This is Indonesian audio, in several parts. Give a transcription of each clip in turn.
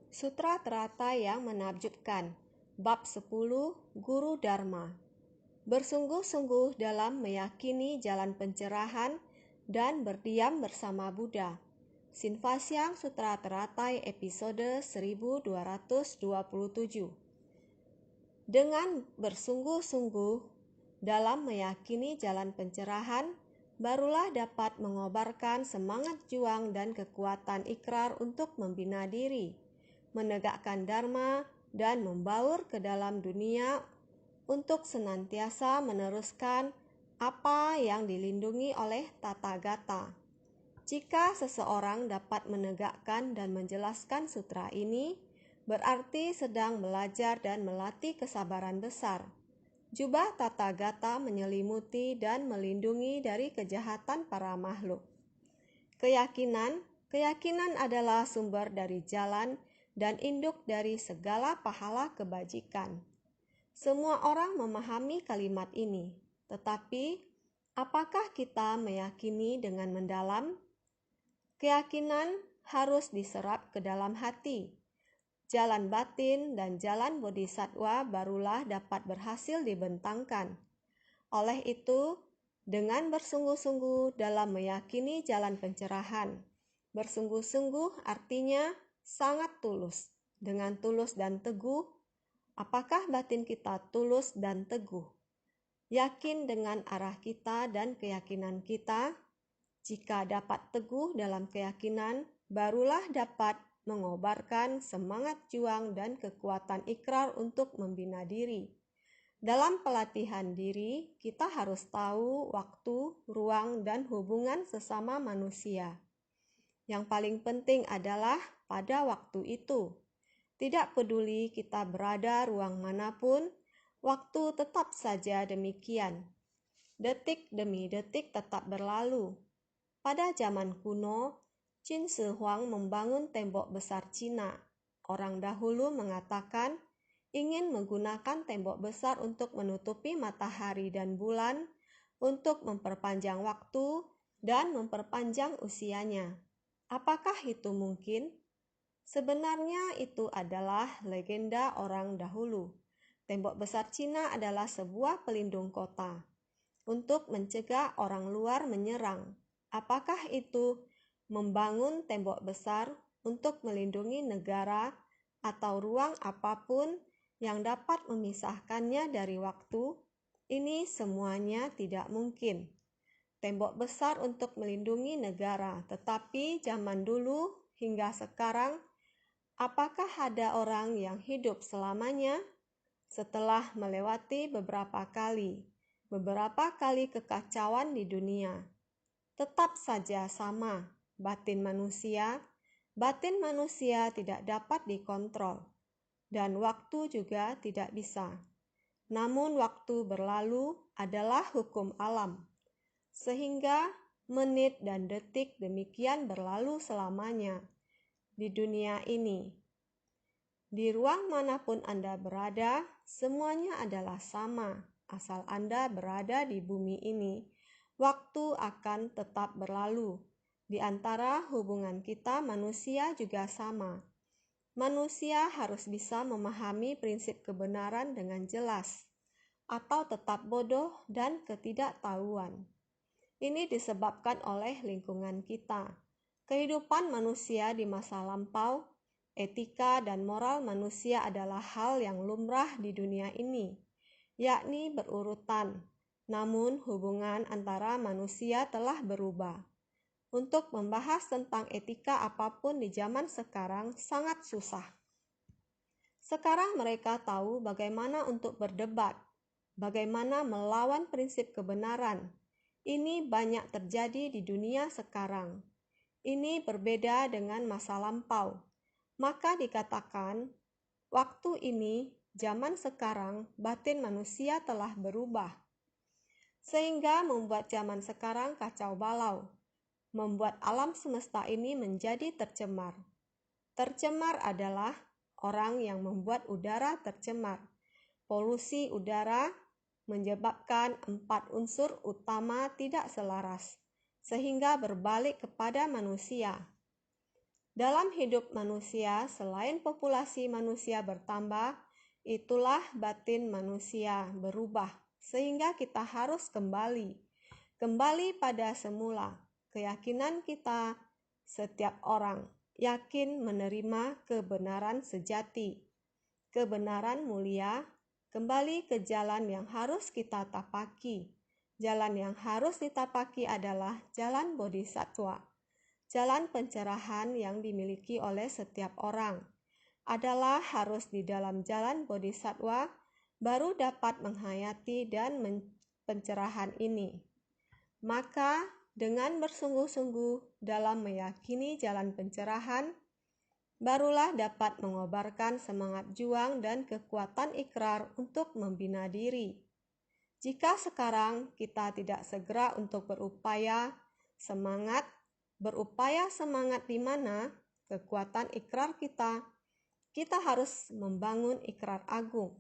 Sutra teratai yang menakjubkan. Bab 10, Guru Dharma. Bersungguh-sungguh dalam meyakini jalan pencerahan dan berdiam bersama Buddha. Sinfasyang Sutra Teratai episode 1227. Dengan bersungguh-sungguh dalam meyakini jalan pencerahan, barulah dapat mengobarkan semangat juang dan kekuatan ikrar untuk membina diri, menegakkan dharma, dan membaur ke dalam dunia untuk senantiasa meneruskan apa yang dilindungi oleh Tathagata. Jika seseorang dapat menegakkan dan menjelaskan sutra ini, berarti sedang belajar dan melatih kesabaran besar. Jubah Tathagata menyelimuti dan melindungi dari kejahatan para makhluk. Keyakinan adalah sumber dari jalan dan induk dari segala pahala kebajikan. Semua orang memahami kalimat ini, tetapi apakah kita meyakini dengan mendalam? Keyakinan harus diserap ke dalam hati. Jalan batin dan jalan bodhisattva barulah dapat berhasil dibentangkan. Oleh itu, dengan bersungguh-sungguh dalam meyakini jalan pencerahan. Bersungguh-sungguh artinya sangat tulus. Dengan tulus dan teguh, apakah batin kita tulus dan teguh? Yakin dengan arah kita dan keyakinan kita? Jika dapat teguh dalam keyakinan, barulah dapat mengobarkan semangat juang dan kekuatan ikrar untuk membina diri. Dalam pelatihan diri, kita harus tahu waktu, ruang, dan hubungan sesama manusia. Yang paling penting adalah pada waktu itu. Tidak peduli kita berada ruang manapun, waktu tetap saja demikian. Detik demi detik tetap berlalu. Pada zaman kuno, Qin Shi Huang membangun tembok besar Cina. Orang dahulu mengatakan ingin menggunakan tembok besar untuk menutupi matahari dan bulan, untuk memperpanjang waktu dan memperpanjang usianya. Apakah itu mungkin? Sebenarnya itu adalah legenda orang dahulu. Tembok besar Cina adalah sebuah pelindung kota untuk mencegah orang luar menyerang. Apakah itu membangun tembok besar untuk melindungi negara atau ruang apapun yang dapat memisahkannya dari waktu? Ini semuanya tidak mungkin. Tembok besar untuk melindungi negara, tetapi zaman dulu hingga sekarang, apakah ada orang yang hidup selamanya? Setelah melewati beberapa kali kekacauan di dunia, tetap saja sama. Batin manusia tidak dapat dikontrol, dan waktu juga tidak bisa. Namun waktu berlalu adalah hukum alam, sehingga menit dan detik demikian berlalu selamanya di dunia ini. Di ruang manapun Anda berada, semuanya adalah sama. Asal Anda berada di bumi ini, waktu akan tetap berlalu. Di antara hubungan kita manusia juga sama. Manusia harus bisa memahami prinsip kebenaran dengan jelas, atau tetap bodoh dan ketidaktahuan. Ini disebabkan oleh lingkungan kita. Kehidupan manusia di masa lampau, etika dan moral manusia adalah hal yang lumrah di dunia ini, yakni berurutan. Namun hubungan antara manusia telah berubah. Untuk membahas tentang etika apapun di zaman sekarang sangat susah. Sekarang mereka tahu bagaimana untuk berdebat, bagaimana melawan prinsip kebenaran. Ini banyak terjadi di dunia sekarang. Ini berbeda dengan masa lampau. Maka dikatakan, waktu ini, zaman sekarang, batin manusia telah berubah. Sehingga membuat zaman sekarang kacau balau. Membuat alam semesta ini menjadi tercemar. Tercemar adalah orang yang membuat udara tercemar. Polusi udara menyebabkan 4 unsur utama tidak selaras, sehingga berbalik kepada manusia. Dalam hidup manusia, selain populasi manusia bertambah, itulah batin manusia berubah, sehingga kita harus kembali pada semula. Keyakinan kita, setiap orang yakin menerima kebenaran sejati, kebenaran mulia, kembali ke jalan yang harus kita tapaki. Jalan yang harus ditapaki adalah jalan bodhisattva. Jalan pencerahan yang dimiliki oleh setiap orang adalah harus di dalam jalan bodhisattva baru dapat menghayati dan pencerahan ini. Maka dengan bersungguh-sungguh dalam meyakini jalan pencerahan, barulah dapat mengobarkan semangat juang dan kekuatan ikrar untuk membina diri. Jika sekarang kita tidak segera untuk berupaya semangat di mana kekuatan ikrar kita harus membangun ikrar agung.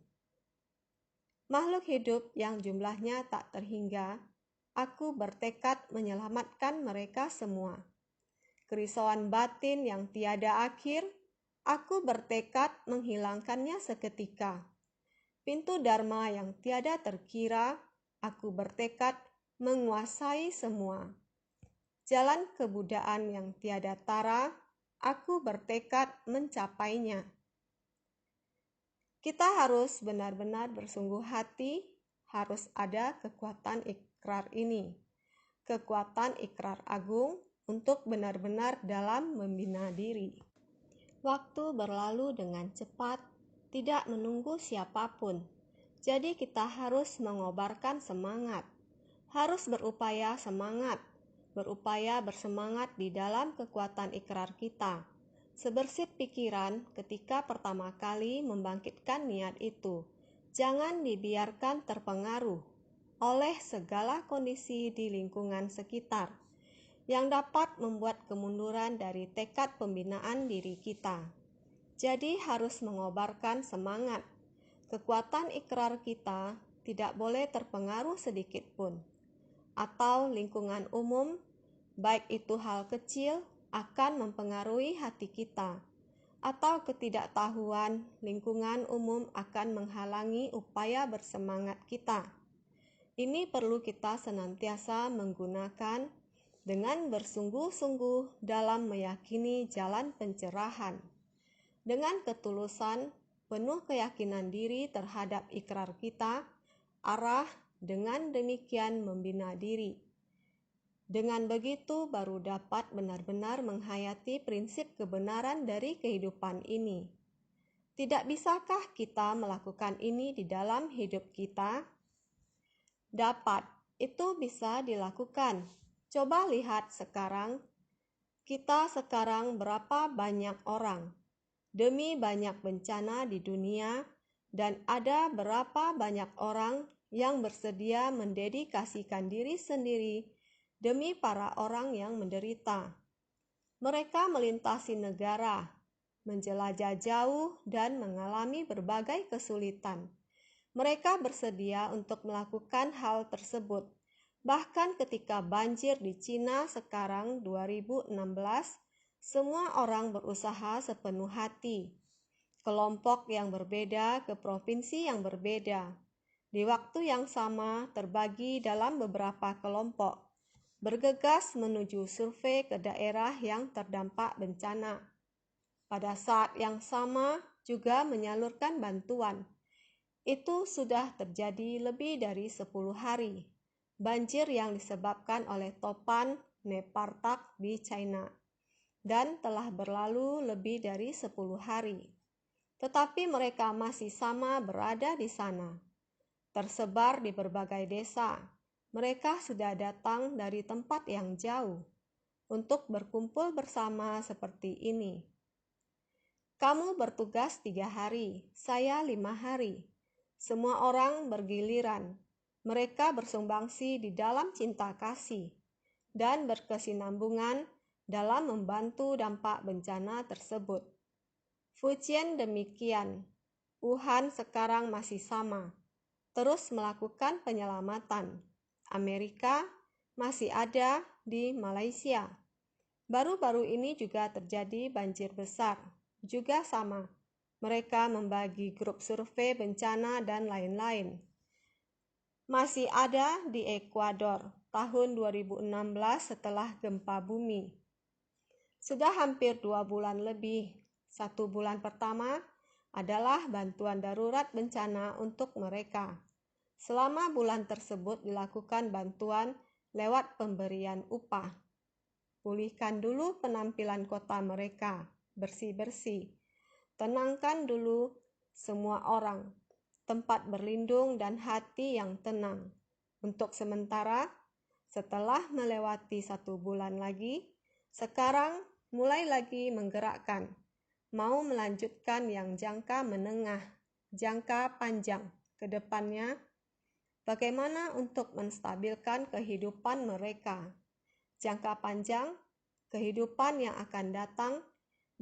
Makhluk hidup yang jumlahnya tak terhingga, aku bertekad menyelamatkan mereka semua. Kerisauan batin yang tiada akhir, aku bertekad menghilangkannya seketika. Pintu dharma yang tiada terkira, aku bertekad menguasai semua. Jalan kebudayaan yang tiada tara, aku bertekad mencapainya. Kita harus benar-benar bersungguh hati, harus ada kekuatan ikrar ini. Kekuatan ikrar agung untuk benar-benar dalam membina diri. Waktu berlalu dengan cepat, tidak menunggu siapapun. Jadi kita harus mengobarkan semangat, harus berupaya bersemangat di dalam kekuatan ikrar kita. Sebersih pikiran ketika pertama kali membangkitkan niat itu. Jangan dibiarkan terpengaruh oleh segala kondisi di lingkungan sekitar yang dapat membuat kemunduran dari tekad pembinaan diri kita. Jadi harus mengobarkan semangat. Kekuatan ikrar kita tidak boleh terpengaruh sedikit pun. Atau lingkungan umum, baik itu hal kecil, akan mempengaruhi hati kita. Atau ketidaktahuan lingkungan umum akan menghalangi upaya bersemangat kita. Ini perlu kita senantiasa menggunakan dengan bersungguh-sungguh dalam meyakini jalan pencerahan. Dengan ketulusan, penuh keyakinan diri terhadap ikrar kita, arah dengan demikian membina diri. Dengan begitu baru dapat benar-benar menghayati prinsip kebenaran dari kehidupan ini. Tidak bisakah kita melakukan ini di dalam hidup kita? Dapat, itu bisa dilakukan. Coba lihat sekarang, kita sekarang berapa banyak orang. Demi banyak bencana di dunia, dan ada berapa banyak orang yang bersedia mendedikasikan diri sendiri demi para orang yang menderita. Mereka melintasi negara, menjelajah jauh dan mengalami berbagai kesulitan. Mereka bersedia untuk melakukan hal tersebut. Bahkan ketika banjir di Cina sekarang 2016, semua orang berusaha sepenuh hati. Kelompok yang berbeda ke provinsi yang berbeda. Di waktu yang sama terbagi dalam beberapa kelompok. Bergegas menuju survei ke daerah yang terdampak bencana. Pada saat yang sama juga menyalurkan bantuan. Itu sudah terjadi lebih dari 10 hari. Banjir yang disebabkan oleh topan Nepartak di China. Dan telah berlalu lebih dari 10 hari. Tetapi mereka masih sama berada di sana. Tersebar di berbagai desa. Mereka sudah datang dari tempat yang jauh untuk berkumpul bersama seperti ini. Kamu bertugas 3 hari, saya 5 hari. Semua orang bergiliran. Mereka bersumbangsi di dalam cinta kasih dan berkesinambungan dalam membantu dampak bencana tersebut. Fujian demikian. Wuhan sekarang masih sama. Terus melakukan penyelamatan. Amerika masih ada di Malaysia. Baru-baru ini juga terjadi banjir besar. Juga sama, mereka membagi grup survei bencana dan lain-lain. Masih ada di Ekuador tahun 2016 setelah gempa bumi. Sudah hampir 2 bulan lebih. 1 bulan pertama adalah bantuan darurat bencana untuk mereka. Selama bulan tersebut dilakukan bantuan lewat pemberian upah. Pulihkan dulu penampilan kota mereka, bersih-bersih. Tenangkan dulu semua orang, tempat berlindung dan hati yang tenang. Untuk sementara, setelah melewati 1 bulan lagi, sekarang mulai lagi menggerakkan, mau melanjutkan yang jangka menengah, jangka panjang ke depannya, bagaimana untuk menstabilkan kehidupan mereka. Jangka panjang, kehidupan yang akan datang,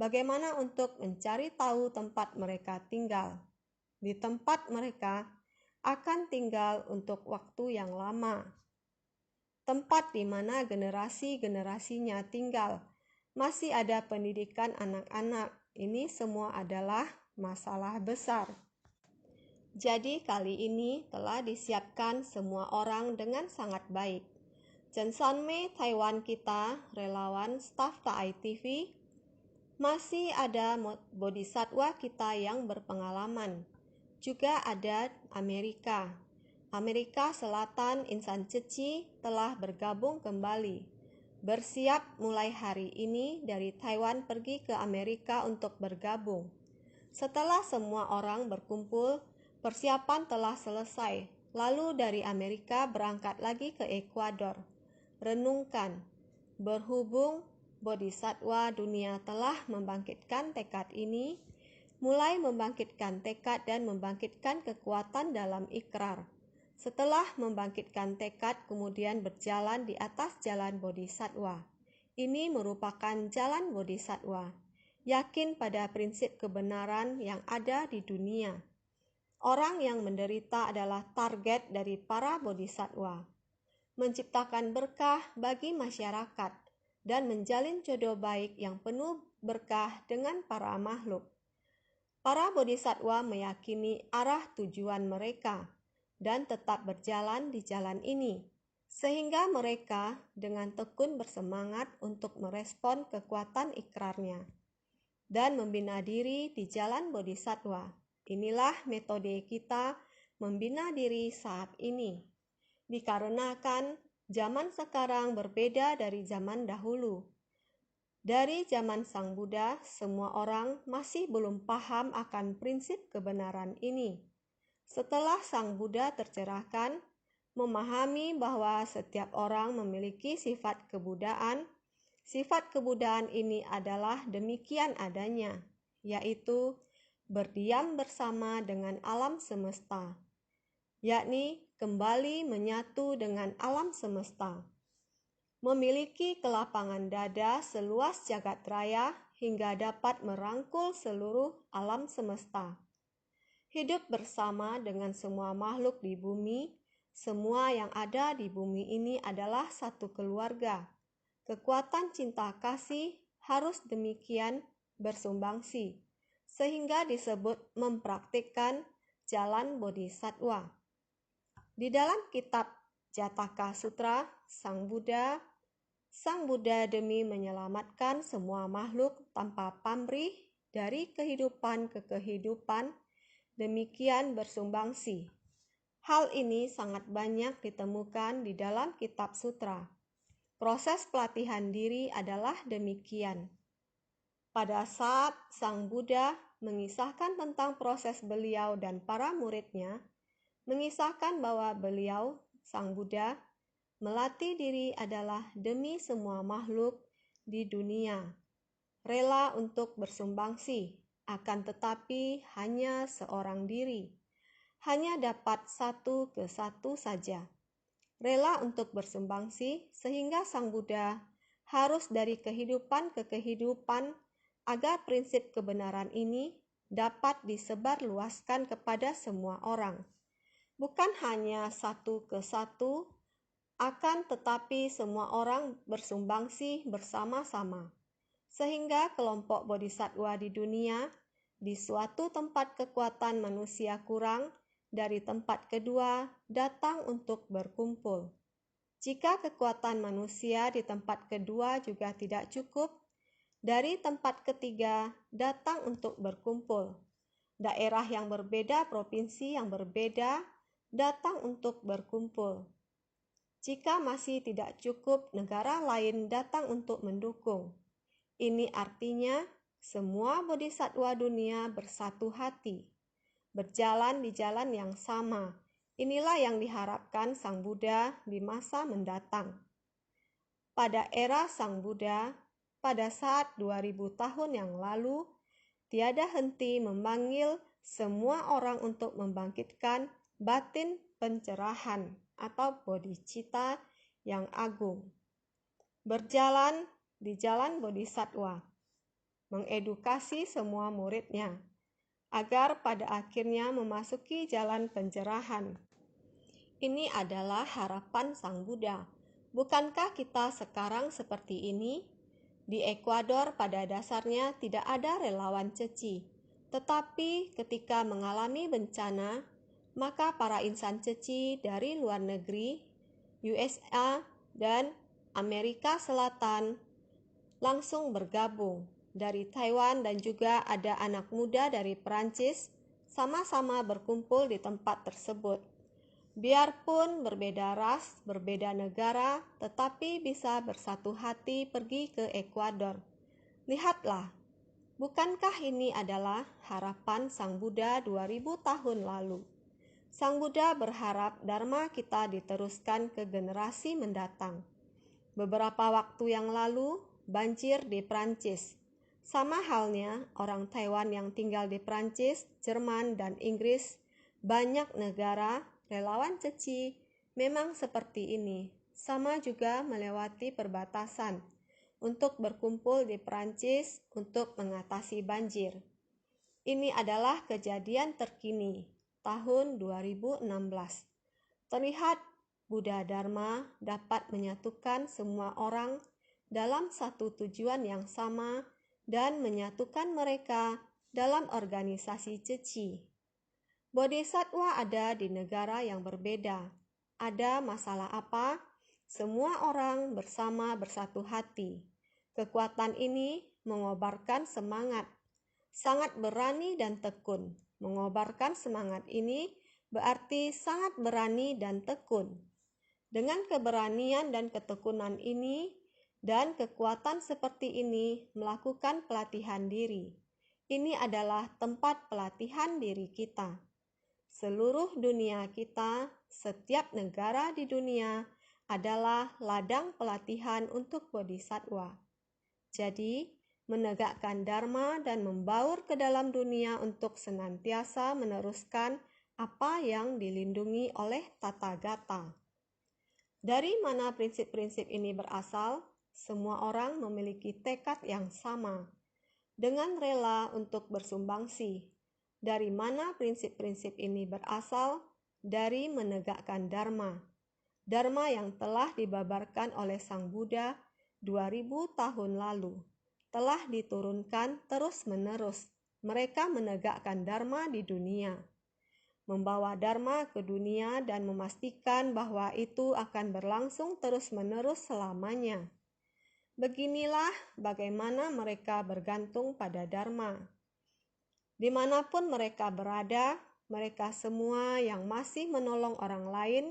bagaimana untuk mencari tahu tempat mereka tinggal. Di tempat mereka akan tinggal untuk waktu yang lama. Tempat di mana generasi-generasinya tinggal, masih ada pendidikan anak-anak. Ini semua adalah masalah besar. Jadi kali ini telah disiapkan semua orang dengan sangat baik. Chen Sanmei Taiwan kita, relawan staf TAI TV, masih ada bodhisatwa kita yang berpengalaman. Juga ada Amerika. Amerika Selatan Insan Ceci telah bergabung kembali. Bersiap mulai hari ini dari Taiwan pergi ke Amerika untuk bergabung. Setelah semua orang berkumpul, persiapan telah selesai. Lalu dari Amerika berangkat lagi ke Ekuador. Renungkan, berhubung bodhisatwa dunia telah membangkitkan tekad ini, mulai membangkitkan tekad dan membangkitkan kekuatan dalam ikrar. Setelah membangkitkan tekad, kemudian berjalan di atas jalan bodhisatwa. Ini merupakan jalan bodhisatwa. Yakin pada prinsip kebenaran yang ada di dunia. Orang yang menderita adalah target dari para bodhisatwa. Menciptakan berkah bagi masyarakat dan menjalin jodoh baik yang penuh berkah dengan para makhluk. Para bodhisatwa meyakini arah tujuan mereka dan tetap berjalan di jalan ini, sehingga mereka dengan tekun bersemangat untuk merespon kekuatan ikrarnya dan membina diri di jalan bodhisatwa. Inilah metode kita membina diri saat ini. Dikarenakan zaman sekarang berbeda dari zaman dahulu. Dari zaman Sang Buddha, semua orang masih belum paham akan prinsip kebenaran ini. Setelah Sang Buddha tercerahkan, memahami bahwa setiap orang memiliki sifat kebudaan, sifat kebudaan ini adalah demikian adanya, yaitu berdiam bersama dengan alam semesta, yakni kembali menyatu dengan alam semesta. Memiliki kelapangan dada seluas jagat raya hingga dapat merangkul seluruh alam semesta. Hidup bersama dengan semua makhluk di bumi, semua yang ada di bumi ini adalah satu keluarga. Kekuatan cinta kasih harus demikian bersumbangsi, sehingga disebut mempraktikkan jalan bodhisatwa. Di dalam kitab Jataka Sutra, Sang Buddha demi menyelamatkan semua makhluk tanpa pamrih dari kehidupan ke kehidupan, demikian bersumbangsi. Hal ini sangat banyak ditemukan di dalam kitab sutra. Proses pelatihan diri adalah demikian. Pada saat Sang Buddha mengisahkan tentang proses beliau dan para muridnya, mengisahkan bahwa beliau, Sang Buddha, melatih diri adalah demi semua makhluk di dunia, rela untuk bersumbangsi, akan tetapi hanya seorang diri, hanya dapat satu ke satu saja. Rela untuk bersumbangsi sehingga Sang Buddha harus dari kehidupan ke kehidupan agar prinsip kebenaran ini dapat disebarluaskan kepada semua orang. Bukan hanya satu ke satu, Akan tetapi semua orang bersumbangsi bersama-sama, sehingga kelompok bodhisatwa di dunia, di suatu tempat kekuatan manusia kurang, dari tempat kedua datang untuk berkumpul. Jika kekuatan manusia di tempat kedua juga tidak cukup, dari tempat ketiga datang untuk berkumpul. Daerah yang berbeda, provinsi yang berbeda datang untuk berkumpul. Jika masih tidak cukup, negara lain datang untuk mendukung. Ini artinya semua bodhisatwa dunia bersatu hati, berjalan di jalan yang sama. Inilah yang diharapkan Sang Buddha di masa mendatang. Pada era Sang Buddha, pada saat 2000 tahun yang lalu, tiada henti memanggil semua orang untuk membangkitkan batin pencerahan atau bodhicitta yang agung. Berjalan di jalan bodhisatwa, mengedukasi semua muridnya, agar pada akhirnya memasuki jalan pencerahan. Ini adalah harapan Sang Buddha. Bukankah kita sekarang seperti ini? Di Ekuador pada dasarnya tidak ada relawan ceci, tetapi ketika mengalami bencana, maka para insan ceci dari luar negeri, USA dan Amerika Selatan langsung bergabung. Dari Taiwan dan juga ada anak muda dari Perancis, sama-sama berkumpul di tempat tersebut. Biarpun berbeda ras, berbeda negara, tetapi bisa bersatu hati pergi ke Ekuador. Lihatlah, bukankah ini adalah harapan Sang Buddha 2000 tahun lalu? Sang Buddha berharap Dharma kita diteruskan ke generasi mendatang. Beberapa waktu yang lalu, banjir di Prancis. Sama halnya orang Taiwan yang tinggal di Prancis, Jerman, dan Inggris, banyak negara, relawan ceci memang seperti ini. Sama juga melewati perbatasan untuk berkumpul di Prancis untuk mengatasi banjir. Ini adalah kejadian terkini, tahun 2016. Terlihat Buddha Dharma dapat menyatukan semua orang dalam satu tujuan yang sama dan menyatukan mereka dalam organisasi ceci. Bodhisatwa ada di negara yang berbeda. Ada masalah apa? Semua orang bersama bersatu hati. Kekuatan ini mengobarkan semangat, sangat berani dan tekun. Mengobarkan semangat ini berarti sangat berani dan tekun. Dengan keberanian dan ketekunan ini dan kekuatan seperti ini melakukan pelatihan diri. Ini adalah tempat pelatihan diri kita. Seluruh dunia kita, setiap negara di dunia adalah ladang pelatihan untuk bodhisatwa. Jadi, menegakkan Dharma dan membaur ke dalam dunia untuk senantiasa meneruskan apa yang dilindungi oleh Tathagata. Dari mana prinsip-prinsip ini berasal? Semua orang memiliki tekad yang sama, dengan rela untuk bersumbangsi. Dari mana prinsip-prinsip ini berasal? Dari menegakkan Dharma. Dharma yang telah dibabarkan oleh Sang Buddha 2000 tahun lalu, telah diturunkan terus-menerus. Mereka menegakkan Dharma di dunia, membawa Dharma ke dunia dan memastikan bahwa itu akan berlangsung terus-menerus selamanya. Beginilah bagaimana mereka bergantung pada Dharma. Dimanapun mereka berada, mereka semua yang masih menolong orang lain,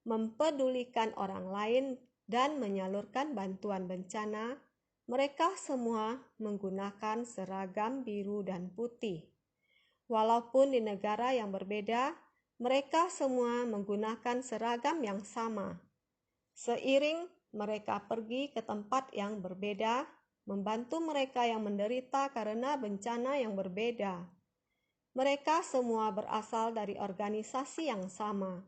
mempedulikan orang lain, dan menyalurkan bantuan bencana, mereka semua menggunakan seragam biru dan putih. Walaupun di negara yang berbeda, mereka semua menggunakan seragam yang sama. Seiring mereka pergi ke tempat yang berbeda, membantu mereka yang menderita karena bencana yang berbeda. Mereka semua berasal dari organisasi yang sama.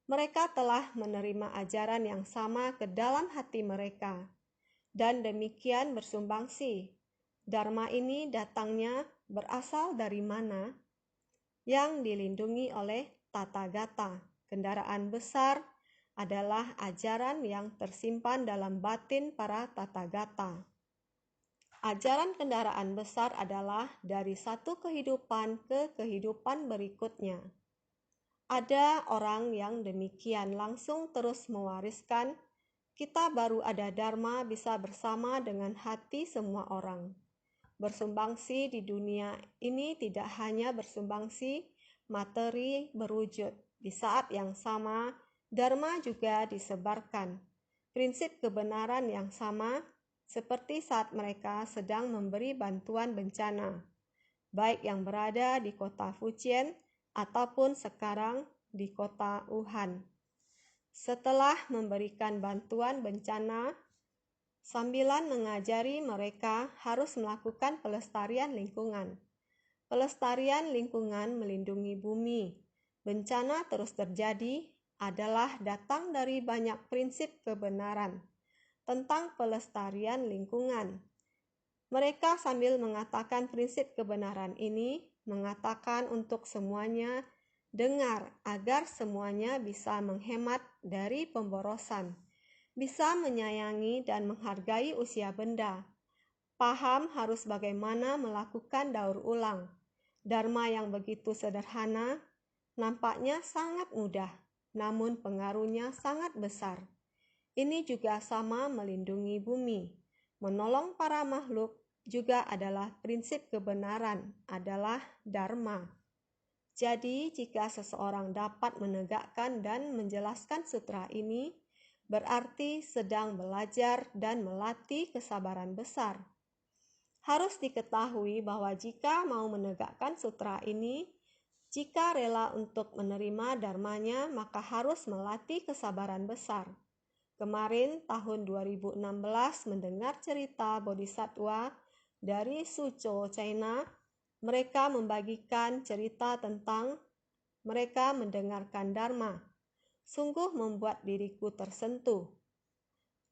Mereka telah menerima ajaran yang sama ke dalam hati mereka, dan demikian bersumbangsi. Dharma ini datangnya berasal dari mana? Yang dilindungi oleh Tathagata, kendaraan besar adalah ajaran yang tersimpan dalam batin para Tathagata. Ajaran kendaraan besar adalah dari satu kehidupan ke kehidupan berikutnya. Ada orang yang demikian langsung terus mewariskan, kita baru ada dharma bisa bersama dengan hati semua orang. Bersumbangsi di dunia ini tidak hanya bersumbangsi materi berwujud. Di saat yang sama, dharma juga disebarkan. Prinsip kebenaran yang sama seperti saat mereka sedang memberi bantuan bencana, baik yang berada di kota Fujian ataupun sekarang di kota Wuhan. Setelah memberikan bantuan bencana, sambilan mengajari mereka harus melakukan pelestarian lingkungan. Pelestarian lingkungan melindungi bumi. Bencana terus terjadi adalah datang dari banyak prinsip kebenaran tentang pelestarian lingkungan. Mereka sambil mengatakan prinsip kebenaran ini, mengatakan untuk semuanya dengar agar semuanya bisa menghemat dari pemborosan, bisa menyayangi dan menghargai usia benda, paham harus bagaimana melakukan daur ulang. Dharma yang begitu sederhana nampaknya sangat mudah, namun pengaruhnya sangat besar. Ini juga sama melindungi bumi. Menolong para makhluk juga adalah prinsip kebenaran, adalah dharma. Jadi, jika seseorang dapat menegakkan dan menjelaskan sutra ini, berarti sedang belajar dan melatih kesabaran besar. Harus diketahui bahwa jika mau menegakkan sutra ini, jika rela untuk menerima dharmanya, maka harus melatih kesabaran besar. Kemarin tahun 2016 mendengar cerita Bodhisattva dari Suzhou, China. Mereka membagikan cerita tentang mereka mendengarkan Dharma. Sungguh membuat diriku tersentuh.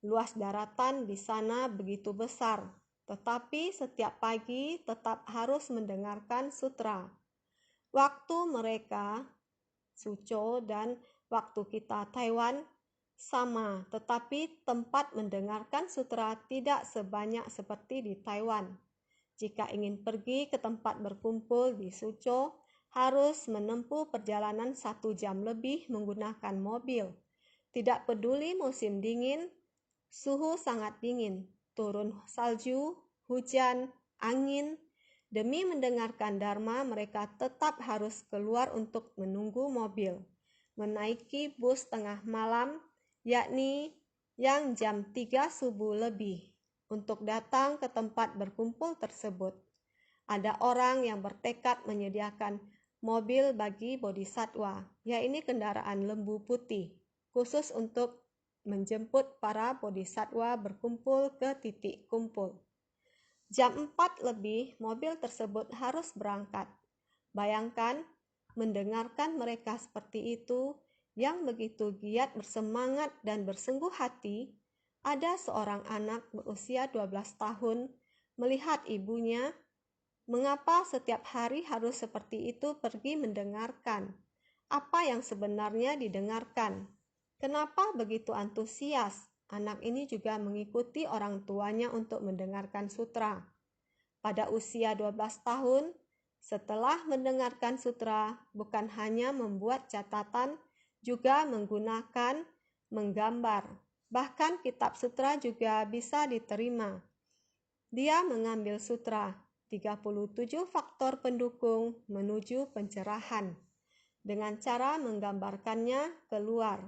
Luas daratan di sana begitu besar, tetapi setiap pagi tetap harus mendengarkan sutra. Waktu mereka Suzhou dan waktu kita Taiwan sama, tetapi tempat mendengarkan sutra tidak sebanyak seperti di Taiwan. Jika ingin pergi ke tempat berkumpul di Suzhou, harus menempuh perjalanan 1 jam lebih menggunakan mobil. Tidak peduli musim dingin, suhu sangat dingin, turun salju, hujan, angin. Demi mendengarkan Dharma, mereka tetap harus keluar untuk menunggu mobil, menaiki bus tengah malam, yakni yang jam 3 subuh lebih, untuk datang ke tempat berkumpul tersebut. Ada orang yang bertekad menyediakan mobil bagi Bodhisattva, yaitu kendaraan lembu putih, khusus untuk menjemput para Bodhisattva berkumpul ke titik kumpul. Jam 4 lebih, mobil tersebut harus berangkat. Bayangkan, mendengarkan mereka seperti itu, yang begitu giat, bersemangat, dan bersungguh hati. Ada seorang anak berusia 12 tahun melihat ibunya, mengapa setiap hari harus seperti itu pergi mendengarkan? Apa yang sebenarnya didengarkan? Kenapa begitu antusias? Anak ini juga mengikuti orang tuanya untuk mendengarkan sutra. Pada usia 12 tahun, setelah mendengarkan sutra, bukan hanya membuat catatan, juga menggunakan menggambar. Bahkan kitab sutra juga bisa diterima. Dia mengambil sutra 37 faktor pendukung menuju pencerahan dengan cara menggambarkannya keluar.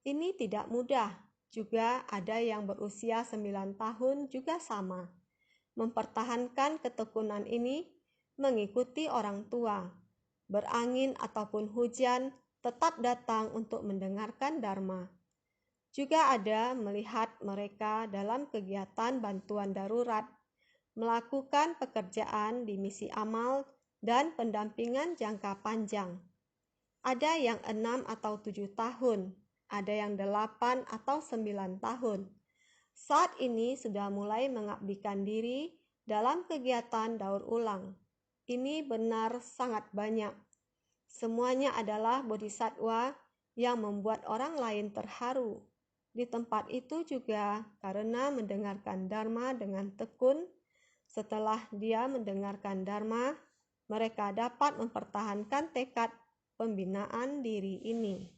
Ini tidak mudah. Juga ada yang berusia 9 tahun juga sama. Mempertahankan ketekunan ini mengikuti orang tua. Berangin ataupun hujan tetap datang untuk mendengarkan Dharma. Juga ada melihat mereka dalam kegiatan bantuan darurat, melakukan pekerjaan di misi amal dan pendampingan jangka panjang. Ada yang 6 atau 7 tahun, ada yang 8 atau 9 tahun. Saat ini sudah mulai mengabdikan diri dalam kegiatan daur ulang. Ini benar sangat banyak. Semuanya adalah bodhisattva yang membuat orang lain terharu. Di tempat itu juga karena mendengarkan Dharma dengan tekun. Setelah dia mendengarkan Dharma, mereka dapat mempertahankan tekad pembinaan diri ini.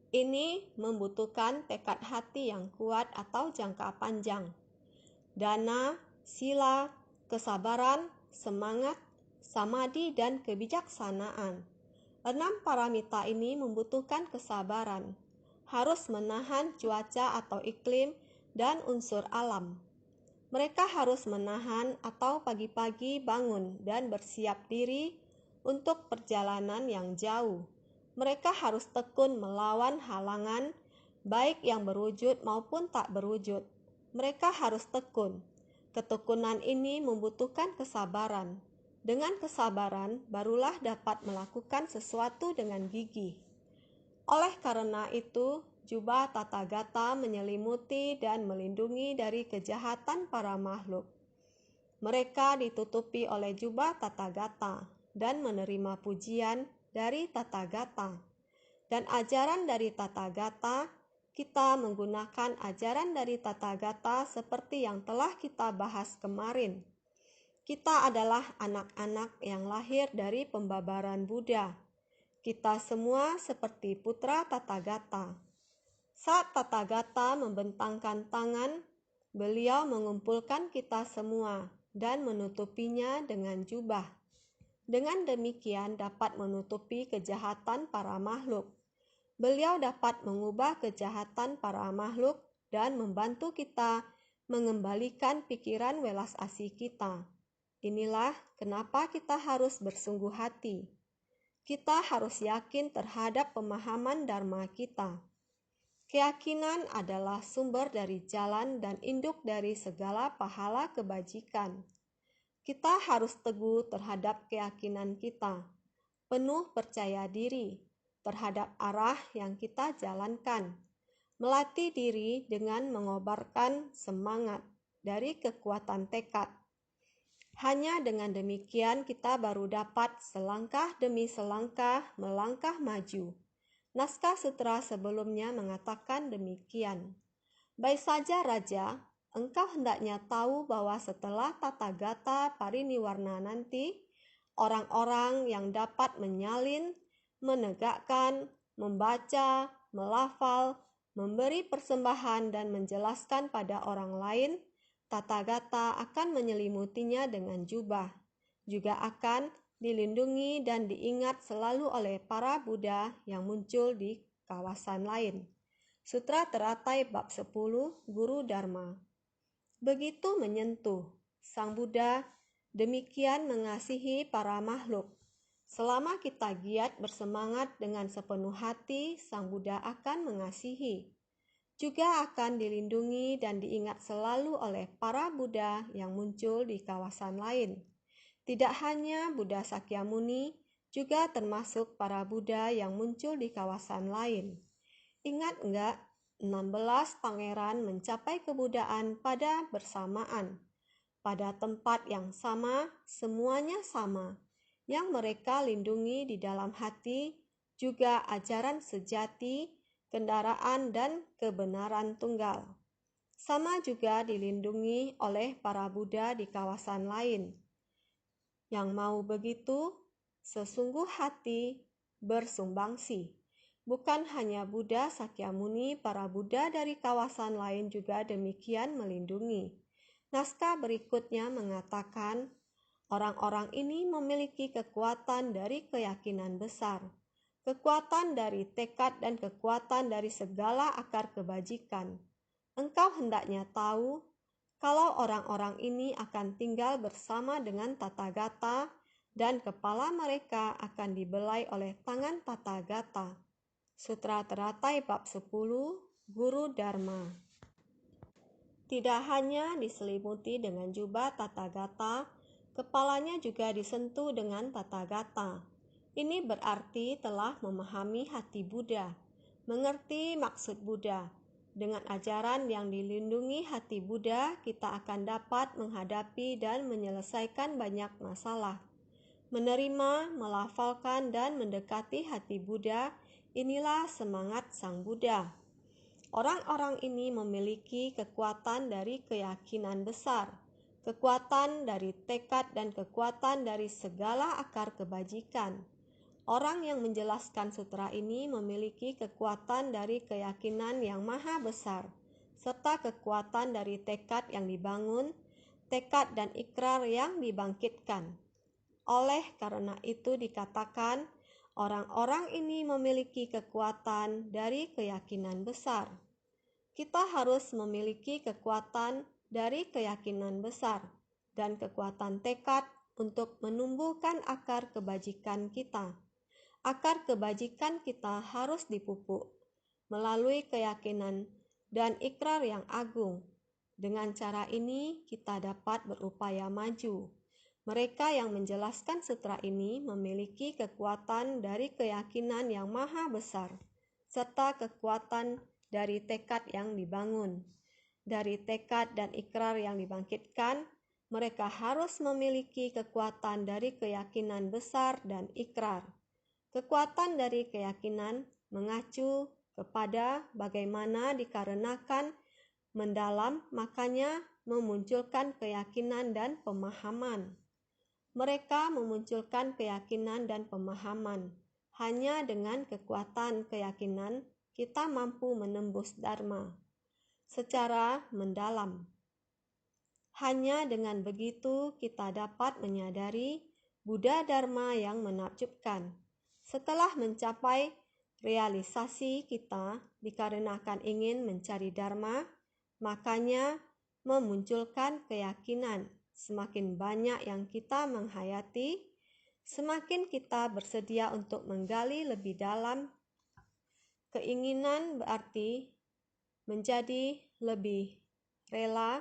Ini membutuhkan tekad hati yang kuat atau jangka panjang. Dana, sila, kesabaran, semangat, samadhi, dan kebijaksanaan. 6 paramita ini membutuhkan kesabaran, harus menahan cuaca atau iklim dan unsur alam. Mereka harus menahan atau pagi-pagi bangun dan bersiap diri untuk perjalanan yang jauh. Mereka harus tekun melawan halangan, baik yang berwujud maupun tak berwujud. Mereka harus tekun. Ketekunan ini membutuhkan kesabaran. Dengan kesabaran, barulah dapat melakukan sesuatu dengan gigih. Oleh karena itu, jubah Tathagata menyelimuti dan melindungi dari kejahatan para makhluk. Mereka ditutupi oleh jubah Tathagata dan menerima pujian dari Tathagata. Dan ajaran dari Tathagata, kita menggunakan ajaran dari Tathagata seperti yang telah kita bahas kemarin. Kita adalah anak-anak yang lahir dari pembabaran Buddha. Kita semua seperti putra Tathagata. Saat Tathagata membentangkan tangan, beliau mengumpulkan kita semua dan menutupinya dengan jubah. Dengan demikian dapat menutupi kejahatan para makhluk. Beliau dapat mengubah kejahatan para makhluk dan membantu kita mengembalikan pikiran welas asih kita. Inilah kenapa kita harus bersungguh hati. Kita harus yakin terhadap pemahaman Dharma kita. Keyakinan adalah sumber dari jalan dan induk dari segala pahala kebajikan. Kita harus teguh terhadap keyakinan kita, penuh percaya diri terhadap arah yang kita jalankan, melatih diri dengan mengobarkan semangat dari kekuatan tekad. Hanya dengan demikian kita baru dapat selangkah demi selangkah melangkah maju. Naskah sutra sebelumnya mengatakan demikian. Baik saja Raja, engkau hendaknya tahu bahwa setelah Tathagata pariniwarna nanti, orang-orang yang dapat menyalin, menegakkan, membaca, melafal, memberi persembahan dan menjelaskan pada orang lain, Tathagata akan menyelimutinya dengan jubah, juga akan dilindungi dan diingat selalu oleh para Buddha yang muncul di kawasan lain. Sutra Teratai Bab 10, Guru Dharma. Begitu menyentuh, Sang Buddha demikian mengasihi para makhluk. Selama kita giat bersemangat dengan sepenuh hati, Sang Buddha akan mengasihi. Juga akan dilindungi dan diingat selalu oleh para Buddha yang muncul di kawasan lain. Tidak hanya Buddha Sakyamuni, juga termasuk para Buddha yang muncul di kawasan lain. Ingat enggak, 16 pangeran mencapai kebudaan pada bersamaan. Pada tempat yang sama, semuanya sama. Yang mereka lindungi di dalam hati juga ajaran sejati, kendaraan dan kebenaran tunggal. Sama juga dilindungi oleh para Buddha di kawasan lain. Yang mau begitu, sesungguh hati bersumbangsi. Bukan hanya Buddha Sakyamuni, para Buddha dari kawasan lain juga demikian melindungi. Naskah berikutnya mengatakan, orang-orang ini memiliki kekuatan dari keyakinan besar, kekuatan dari tekad dan kekuatan dari segala akar kebajikan. Engkau hendaknya tahu kalau orang-orang ini akan tinggal bersama dengan Tathagata dan kepala mereka akan dibelai oleh tangan Tathagata. Sutra Teratai Bab 10, Guru Dharma. Tidak hanya diselimuti dengan jubah Tathagata, kepalanya juga disentuh dengan Tathagata. Ini berarti telah memahami hati Buddha, mengerti maksud Buddha. Dengan ajaran yang dilindungi hati Buddha, kita akan dapat menghadapi dan menyelesaikan banyak masalah. Menerima, melafalkan, dan mendekati hati Buddha, Inilah semangat Sang Buddha. Orang-orang ini memiliki kekuatan dari keyakinan besar, kekuatan dari tekad dan kekuatan dari segala akar kebajikan. Orang yang menjelaskan sutra ini memiliki kekuatan dari keyakinan yang maha besar, serta kekuatan dari tekad yang dibangun, tekad dan ikrar yang dibangkitkan. Oleh karena itu dikatakan, orang-orang ini memiliki kekuatan dari keyakinan besar. Kita harus memiliki kekuatan dari keyakinan besar dan kekuatan tekad untuk menumbuhkan akar kebajikan kita. Akar kebajikan kita harus dipupuk melalui keyakinan dan ikrar yang agung. Dengan cara ini, kita dapat berupaya maju. Mereka yang menjelaskan sutra ini memiliki kekuatan dari keyakinan yang maha besar, serta kekuatan dari tekad yang dibangun. Dari tekad dan ikrar yang dibangkitkan, mereka harus memiliki kekuatan dari keyakinan besar dan ikrar. Kekuatan dari keyakinan mengacu kepada bagaimana dikarenakan mendalam, makanya memunculkan keyakinan dan pemahaman. Mereka memunculkan keyakinan dan pemahaman. Hanya dengan kekuatan keyakinan, kita mampu menembus Dharma secara mendalam. Hanya dengan begitu kita dapat menyadari Buddha Dharma yang menakjubkan. Setelah mencapai realisasi kita dikarenakan ingin mencari Dharma, makanya memunculkan keyakinan. Semakin banyak yang kita menghayati, semakin kita bersedia untuk menggali lebih dalam. Keinginan berarti menjadi lebih rela.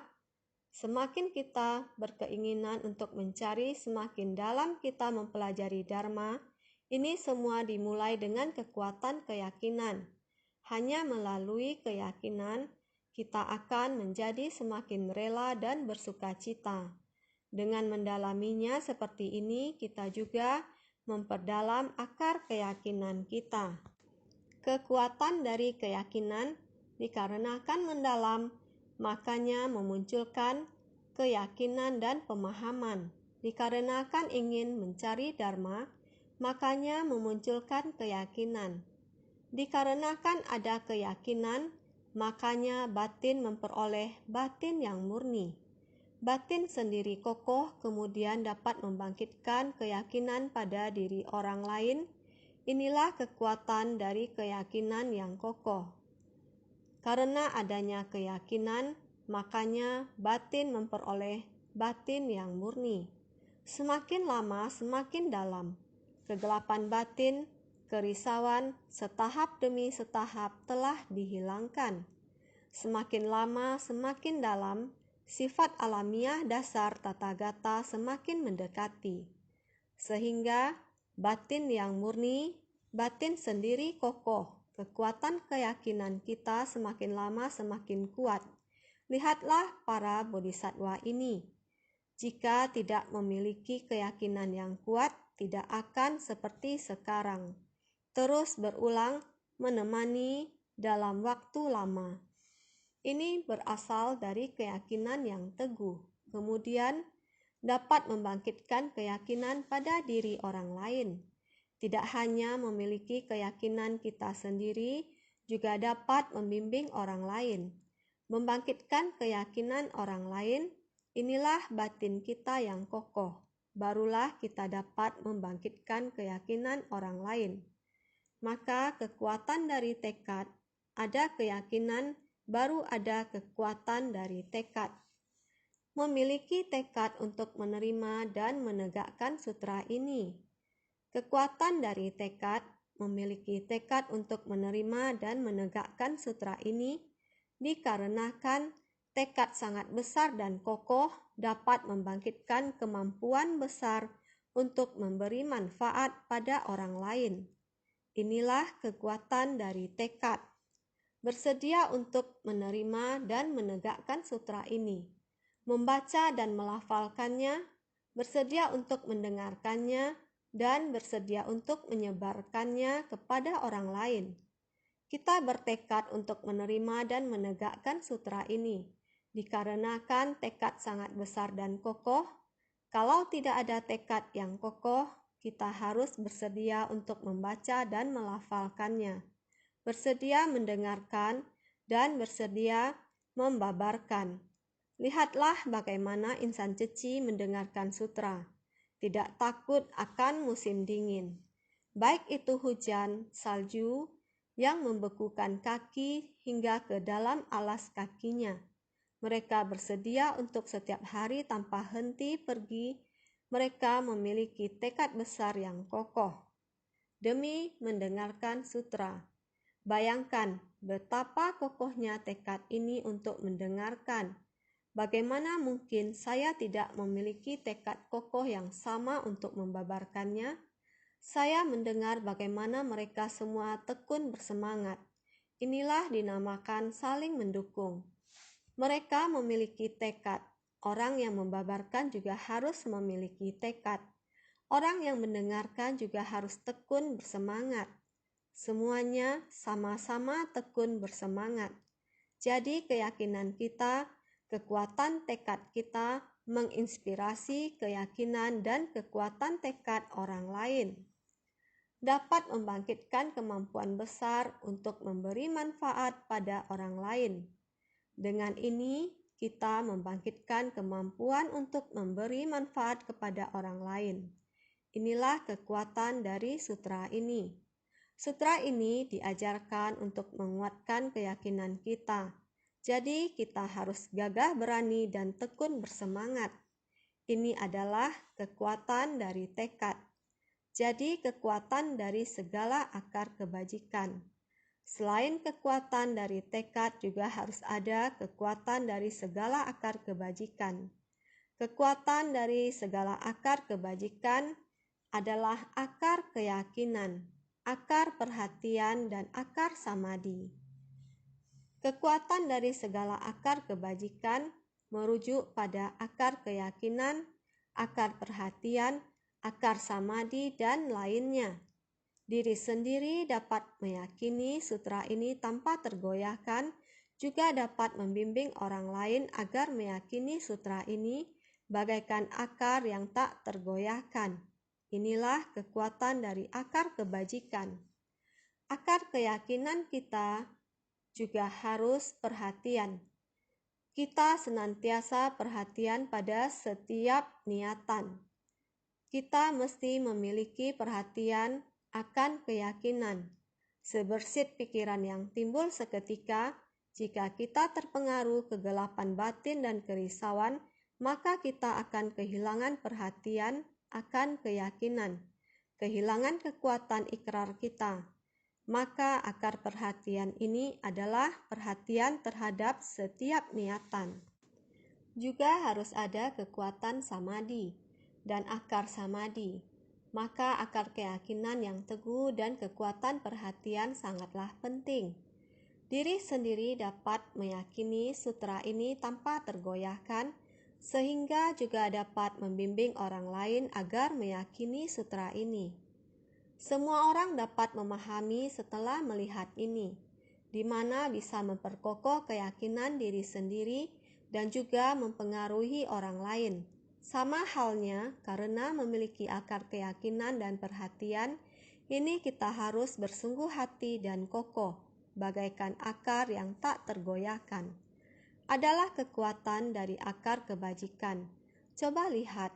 Semakin kita berkeinginan untuk mencari, semakin dalam kita mempelajari Dharma. Ini semua dimulai dengan kekuatan keyakinan. Hanya melalui keyakinan, kita akan menjadi semakin rela dan bersukacita. Dengan mendalaminya seperti ini, kita juga memperdalam akar keyakinan kita. Kekuatan dari keyakinan dikarenakan mendalam, makanya memunculkan keyakinan dan pemahaman. Dikarenakan ingin mencari Dharma, makanya memunculkan keyakinan. Dikarenakan ada keyakinan, makanya batin memperoleh batin yang murni. Batin sendiri kokoh, kemudian dapat membangkitkan keyakinan pada diri orang lain. Inilah kekuatan dari keyakinan yang kokoh. Karena adanya keyakinan, makanya batin memperoleh batin yang murni. Semakin lama semakin dalam. Kegelapan batin, kerisauan setahap demi setahap telah dihilangkan. Semakin lama semakin dalam, sifat alamiah dasar Tathagata semakin mendekati. Sehingga batin yang murni, batin sendiri kokoh. Kekuatan keyakinan kita semakin lama semakin kuat. Lihatlah para bodhisattva ini. Jika tidak memiliki keyakinan yang kuat, tidak akan seperti sekarang. Terus berulang, menemani dalam waktu lama. Ini berasal dari keyakinan yang teguh. Kemudian dapat membangkitkan keyakinan pada diri orang lain. Tidak hanya memiliki keyakinan kita sendiri, juga dapat membimbing orang lain. Membangkitkan keyakinan orang lain, inilah batin kita yang kokoh. Barulah kita dapat membangkitkan keyakinan orang lain. Maka kekuatan dari tekad, ada keyakinan, baru ada kekuatan dari tekad. Memiliki tekad untuk menerima dan menegakkan sutra ini. Kekuatan dari tekad, memiliki tekad untuk menerima dan menegakkan sutra ini, dikarenakan tekad sangat besar dan kokoh dapat membangkitkan kemampuan besar untuk memberi manfaat pada orang lain. Inilah kekuatan dari tekad. Bersedia untuk menerima dan menegakkan sutra ini, membaca dan melafalkannya, bersedia untuk mendengarkannya, dan bersedia untuk menyebarkannya kepada orang lain. Kita bertekad untuk menerima dan menegakkan sutra ini, dikarenakan tekad sangat besar dan kokoh. Kalau tidak ada tekad yang kokoh, kita harus bersedia untuk membaca dan melafalkannya, bersedia mendengarkan, dan bersedia membabarkan. Lihatlah bagaimana insan Ceci mendengarkan sutra, tidak takut akan musim dingin, baik itu hujan, salju, yang membekukan kaki hingga ke dalam alas kakinya. Mereka bersedia untuk setiap hari tanpa henti pergi. Mereka memiliki tekad besar yang kokoh demi mendengarkan sutra. Bayangkan betapa kokohnya tekad ini untuk mendengarkan. Bagaimana mungkin saya tidak memiliki tekad kokoh yang sama untuk membabarkannya? Saya mendengar bagaimana mereka semua tekun bersemangat. Inilah dinamakan saling mendukung. Mereka memiliki tekad. Orang yang membabarkan juga harus memiliki tekad. Orang yang mendengarkan juga harus tekun bersemangat. Semuanya sama-sama tekun bersemangat. Jadi keyakinan kita, kekuatan tekad kita menginspirasi keyakinan dan kekuatan tekad orang lain. Dapat membangkitkan kemampuan besar untuk memberi manfaat pada orang lain. Dengan ini, kita membangkitkan kemampuan untuk memberi manfaat kepada orang lain. Inilah kekuatan dari sutra ini. Sutra ini diajarkan untuk menguatkan keyakinan kita. Jadi kita harus gagah berani dan tekun bersemangat. Ini adalah kekuatan dari tekad. Jadi kekuatan dari segala akar kebajikan. Selain kekuatan dari tekad juga harus ada kekuatan dari segala akar kebajikan. Kekuatan dari segala akar kebajikan adalah akar keyakinan, akar perhatian, dan akar samadhi. Kekuatan dari segala akar kebajikan merujuk pada akar keyakinan, akar perhatian, akar samadhi, dan lainnya. Diri sendiri dapat meyakini sutra ini tanpa tergoyahkan, juga dapat membimbing orang lain agar meyakini sutra ini bagaikan akar yang tak tergoyahkan. Inilah kekuatan dari akar kebajikan. Akar keyakinan kita juga harus perhatian. Kita senantiasa perhatian pada setiap niatan. Kita mesti memiliki perhatian akan keyakinan. Sebersit pikiran yang timbul seketika, jika kita terpengaruh kegelapan batin dan kerisauan, maka kita akan kehilangan perhatian akan keyakinan, kehilangan kekuatan ikrar kita. Maka akar perhatian ini adalah perhatian terhadap setiap niatan. Juga harus ada kekuatan samadhi dan akar samadhi. Maka akar keyakinan yang teguh dan kekuatan perhatian sangatlah penting. Diri sendiri dapat meyakini sutra ini tanpa tergoyahkan, sehingga juga dapat membimbing orang lain agar meyakini sutra ini. Semua orang dapat memahami setelah melihat ini, di mana bisa memperkokoh keyakinan diri sendiri dan juga mempengaruhi orang lain. Sama halnya, karena memiliki akar keyakinan dan perhatian, ini kita harus bersungguh hati dan kokoh, bagaikan akar yang tak tergoyahkan. Adalah kekuatan dari akar kebajikan. Coba lihat,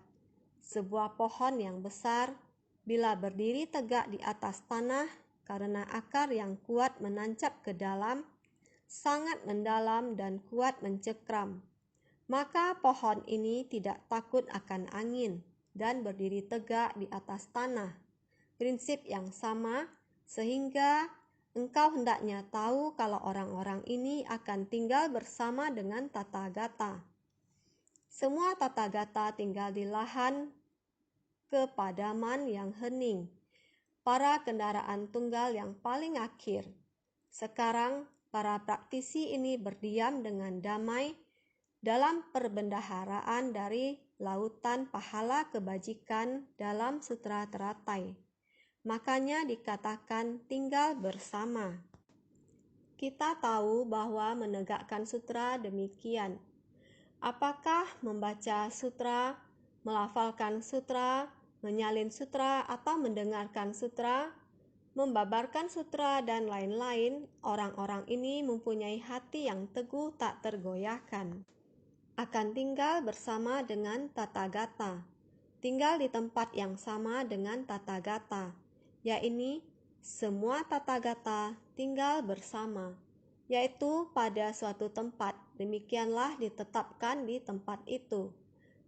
sebuah pohon yang besar, bila berdiri tegak di atas tanah karena akar yang kuat menancap ke dalam, sangat mendalam dan kuat mencekram, maka pohon ini tidak takut akan angin dan berdiri tegak di atas tanah. Prinsip yang sama, sehingga engkau hendaknya tahu kalau orang-orang ini akan tinggal bersama dengan Tathagata. Semua Tathagata tinggal di lahan kepadaman yang hening, para kendaraan tunggal yang paling akhir. Sekarang para praktisi ini berdiam dengan damai dalam perbendaharaan dari lautan pahala kebajikan dalam sutra teratai. Makanya dikatakan tinggal bersama. Kita tahu bahwa menegakkan sutra demikian. Apakah membaca sutra, melafalkan sutra, menyalin sutra, atau mendengarkan sutra, membabarkan sutra, dan lain-lain, orang-orang ini mempunyai hati yang teguh tak tergoyahkan. Akan tinggal bersama dengan Tathagata, tinggal di tempat yang sama dengan Tathagata, yaitu semua Tathagata tinggal bersama, yaitu pada suatu tempat. Demikianlah ditetapkan di tempat itu,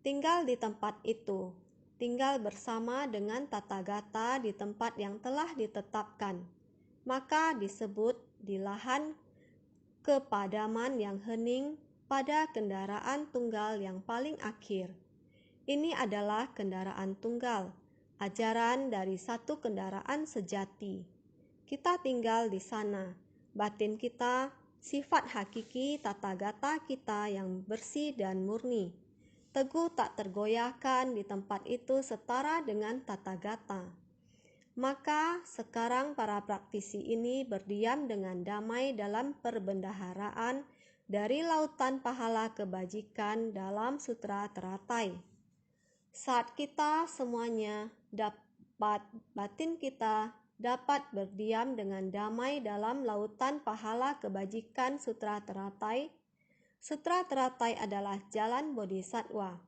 tinggal di tempat itu, tinggal bersama dengan Tathagata di tempat yang telah ditetapkan. Maka disebut di lahan kepadaman yang hening pada kendaraan tunggal yang paling akhir. Ini adalah kendaraan tunggal, ajaran dari satu kendaraan sejati. Kita tinggal di sana, batin kita, sifat hakiki Tathagata kita yang bersih dan murni, teguh tak tergoyahkan di tempat itu setara dengan Tathagata. Maka sekarang para praktisi ini berdiam dengan damai dalam perbendaharaan dari lautan pahala kebajikan dalam sutra teratai. Saat kita semuanya dapat, batin kita dapat berdiam dengan damai dalam lautan pahala kebajikan sutra teratai. Sutra teratai adalah jalan bodhisattva,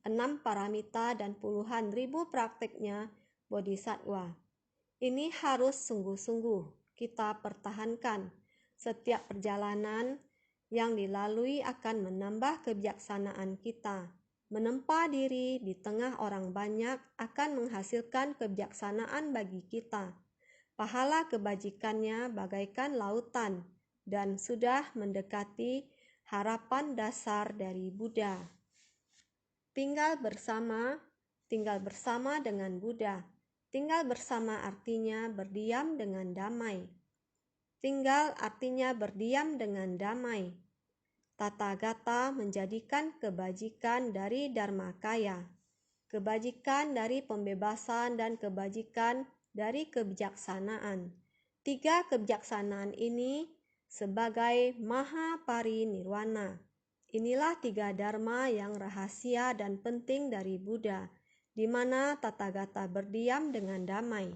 6 paramita dan puluhan ribu prakteknya bodhisattva. Ini harus sungguh-sungguh kita pertahankan. Setiap perjalanan yang dilalui akan menambah kebijaksanaan kita. Menempa diri di tengah orang banyak akan menghasilkan kebijaksanaan bagi kita. Pahala kebajikannya bagaikan lautan dan sudah mendekati harapan dasar dari Buddha. Tinggal bersama dengan Buddha. Tinggal bersama artinya berdiam dengan damai. Tinggal artinya berdiam dengan damai. Tathagata menjadikan kebajikan dari Dharmakaya, kebajikan dari pembebasan, dan kebajikan dari kebijaksanaan. 3 kebijaksanaan ini sebagai Maha Parinirwana. Inilah 3 dharma yang rahasia dan penting dari Buddha, di mana Tathagata berdiam dengan damai.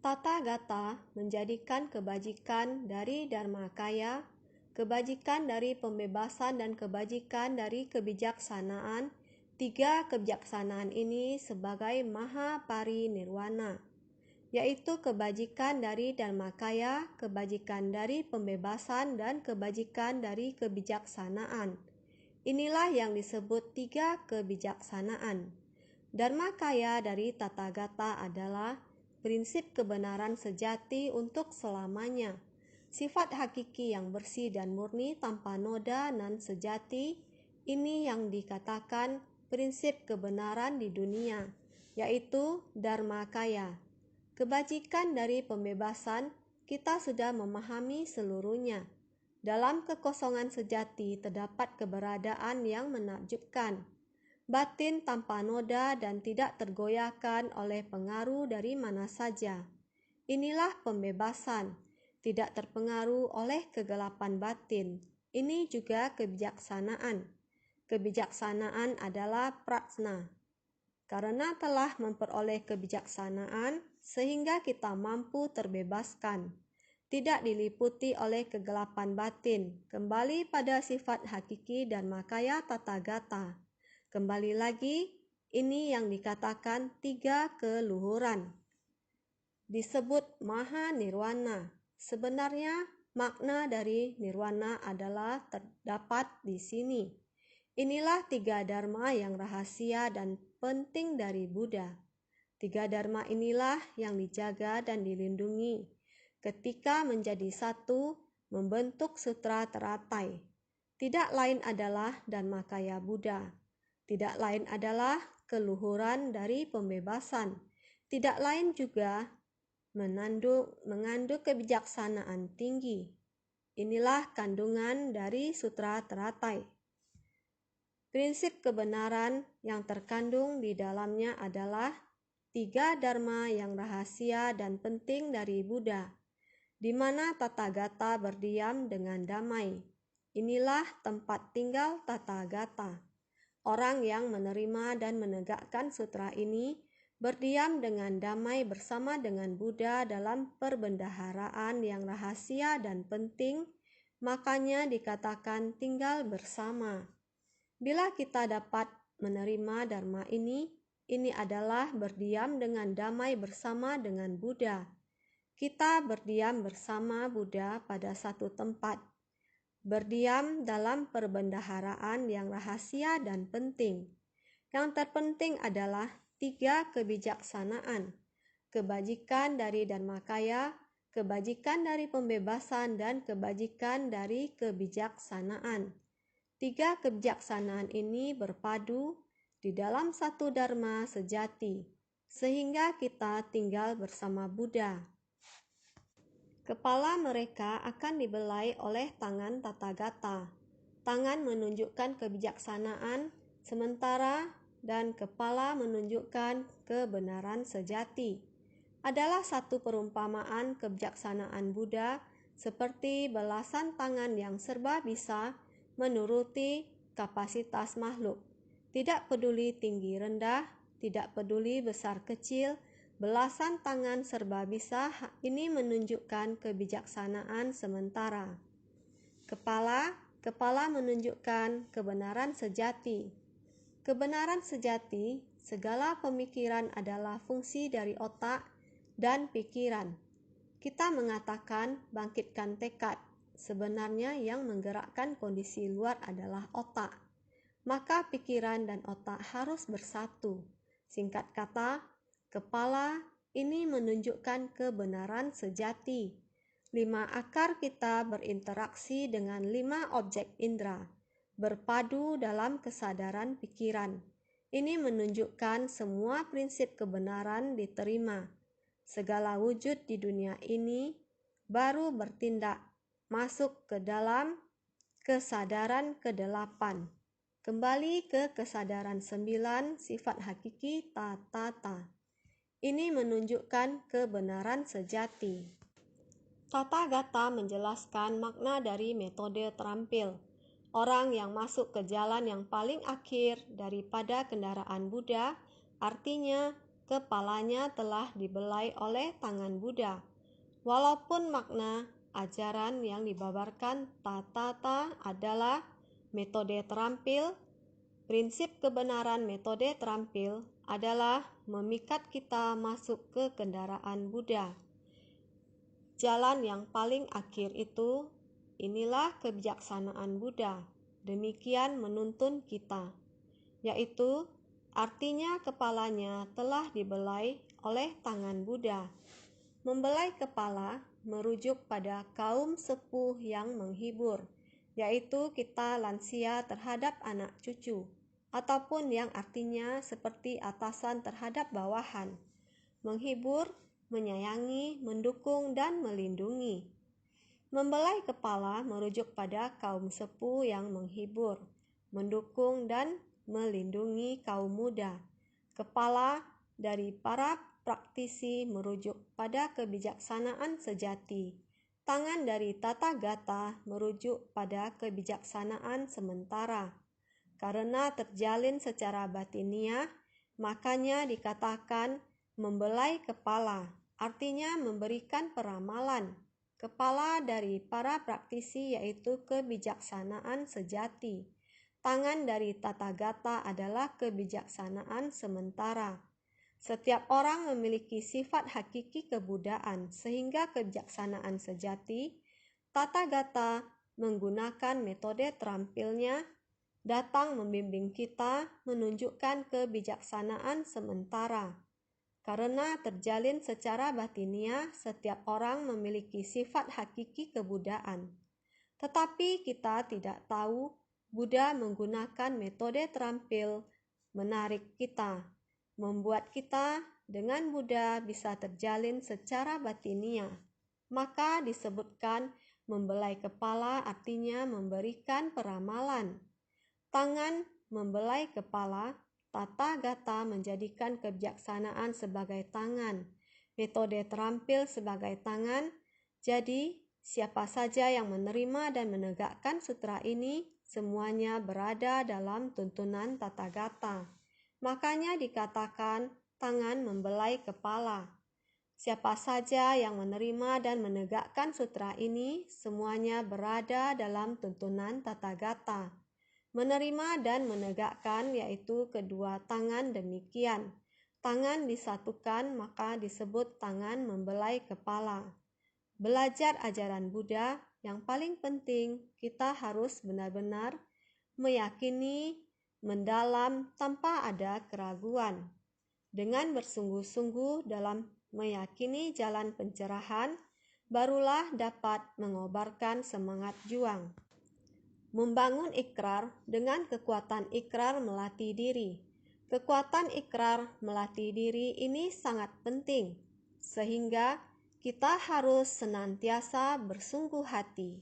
Tathagata menjadikan kebajikan dari Dharmakaya, kebajikan dari pembebasan, dan kebajikan dari kebijaksanaan. 3 kebijaksanaan ini sebagai Maha Parinirwana, yaitu kebajikan dari Dharmakaya, kebajikan dari pembebasan, dan kebajikan dari kebijaksanaan. Inilah yang disebut 3 kebijaksanaan. Dharmakaya dari Tathagata adalah prinsip kebenaran sejati untuk selamanya. Sifat hakiki yang bersih dan murni tanpa noda nan sejati, ini yang dikatakan prinsip kebenaran di dunia, yaitu Dharmakaya. Kebajikan dari pembebasan, kita sudah memahami seluruhnya. Dalam kekosongan sejati terdapat keberadaan yang menakjubkan. Batin tanpa noda dan tidak tergoyahkan oleh pengaruh dari mana saja. Inilah pembebasan, tidak terpengaruh oleh kegelapan batin. Ini juga kebijaksanaan. Kebijaksanaan adalah prajna. Karena telah memperoleh kebijaksanaan, sehingga kita mampu terbebaskan, tidak diliputi oleh kegelapan batin, kembali pada sifat hakiki dan makaya Tathagata. Kembali lagi, ini yang dikatakan 3 keluhuran. Disebut Maha Nirwana. Sebenarnya makna dari nirwana adalah terdapat di sini. Inilah 3 dharma yang rahasia dan penting dari Buddha. 3 dharma inilah yang dijaga dan dilindungi ketika menjadi satu membentuk sutra teratai. Tidak lain adalah Dharmakaya Buddha. Tidak lain adalah keluhuran dari pembebasan. Tidak lain juga mengandung kebijaksanaan tinggi. Inilah kandungan dari sutra teratai. Prinsip kebenaran yang terkandung di dalamnya adalah 3 dharma yang rahasia dan penting dari Buddha, di mana Tathagata berdiam dengan damai. Inilah tempat tinggal Tathagata. Orang yang menerima dan menegakkan sutra ini berdiam dengan damai bersama dengan Buddha dalam perbendaharaan yang rahasia dan penting, makanya dikatakan tinggal bersama. Bila kita dapat menerima dharma ini adalah berdiam dengan damai bersama dengan Buddha. Kita berdiam bersama Buddha pada satu tempat. Berdiam dalam perbendaharaan yang rahasia dan penting. Yang terpenting adalah 3 kebijaksanaan. Kebajikan dari Dharmakaya, kebajikan dari pembebasan, dan kebajikan dari kebijaksanaan. 3 kebijaksanaan ini berpadu di dalam satu dharma sejati, sehingga kita tinggal bersama Buddha. Kepala mereka akan dibelai oleh tangan Tathagata. Tangan menunjukkan kebijaksanaan sementara dan kepala menunjukkan kebenaran sejati. Adalah satu perumpamaan kebijaksanaan Buddha seperti belasan tangan yang serba bisa menuruti kapasitas makhluk. Tidak peduli tinggi rendah, tidak peduli besar kecil, belasan tangan serba bisa ini menunjukkan kebijaksanaan sementara. Kepala menunjukkan kebenaran sejati. Kebenaran sejati, segala pemikiran adalah fungsi dari otak dan pikiran. Kita mengatakan bangkitkan tekad. Sebenarnya yang menggerakkan kondisi luar adalah otak. Maka pikiran dan otak harus bersatu. Singkat kata, kepala ini menunjukkan kebenaran sejati. 5 akar kita berinteraksi dengan 5 objek indera, berpadu dalam kesadaran pikiran. Ini menunjukkan semua prinsip kebenaran diterima. Segala wujud di dunia ini baru bertindak masuk ke dalam kesadaran ke-8. Kembali ke kesadaran 9 sifat hakiki Tathata. Ini menunjukkan kebenaran sejati. Tathagata menjelaskan makna dari metode terampil. Orang yang masuk ke jalan yang paling akhir daripada kendaraan Buddha, artinya kepalanya telah dibelai oleh tangan Buddha. Walaupun makna ajaran yang dibabarkan Tathata adalah metode terampil, prinsip kebenaran metode terampil adalah memikat kita masuk ke kendaraan Buddha. Jalan yang paling akhir itu, inilah kebijaksanaan Buddha. Demikian menuntun kita, yaitu artinya kepalanya telah dibelai oleh tangan Buddha. Membelai kepala merujuk pada kaum sepuh yang menghibur, yaitu kita lansia terhadap anak cucu, ataupun yang artinya seperti atasan terhadap bawahan. Menghibur, menyayangi, mendukung, dan melindungi. Membelai kepala merujuk pada kaum sepuh yang menghibur, mendukung, dan melindungi kaum muda. Kepala dari para praktisi merujuk pada kebijaksanaan sejati. Tangan dari Tathagata merujuk pada kebijaksanaan sementara. Karena terjalin secara batiniah, makanya dikatakan membelai kepala, artinya memberikan peramalan. Kepala dari para praktisi yaitu kebijaksanaan sejati. Tangan dari Tathagata adalah kebijaksanaan sementara. Setiap orang memiliki sifat hakiki kebudaan, sehingga kebijaksanaan sejati. Tathagata menggunakan metode terampilnya datang membimbing kita menunjukkan kebijaksanaan sementara. Karena terjalin secara batiniah, setiap orang memiliki sifat hakiki kebudaan. Tetapi kita tidak tahu Buddha menggunakan metode terampil menarik kita, membuat kita dengan Buddha bisa terjalin secara batiniah. Maka disebutkan membelai kepala artinya memberikan peramalan. Tangan membelai kepala, tata gata menjadikan kebijaksanaan sebagai tangan, metode terampil sebagai tangan. Jadi, siapa saja yang menerima dan menegakkan sutra ini, semuanya berada dalam tuntunan tata gata. Makanya dikatakan tangan membelai kepala. Siapa saja yang menerima dan menegakkan sutra ini, semuanya berada dalam tuntunan tata gata. Menerima dan menegakkan yaitu kedua tangan demikian. Tangan disatukan maka disebut tangan membelai kepala. Belajar ajaran Buddha, yang paling penting kita harus benar-benar meyakini mendalam tanpa ada keraguan. Dengan bersungguh-sungguh dalam meyakini jalan pencerahan, barulah dapat mengobarkan semangat juang. Membangun ikrar, dengan kekuatan ikrar melatih diri. Kekuatan ikrar melatih diri ini sangat penting, sehingga kita harus senantiasa bersungguh hati.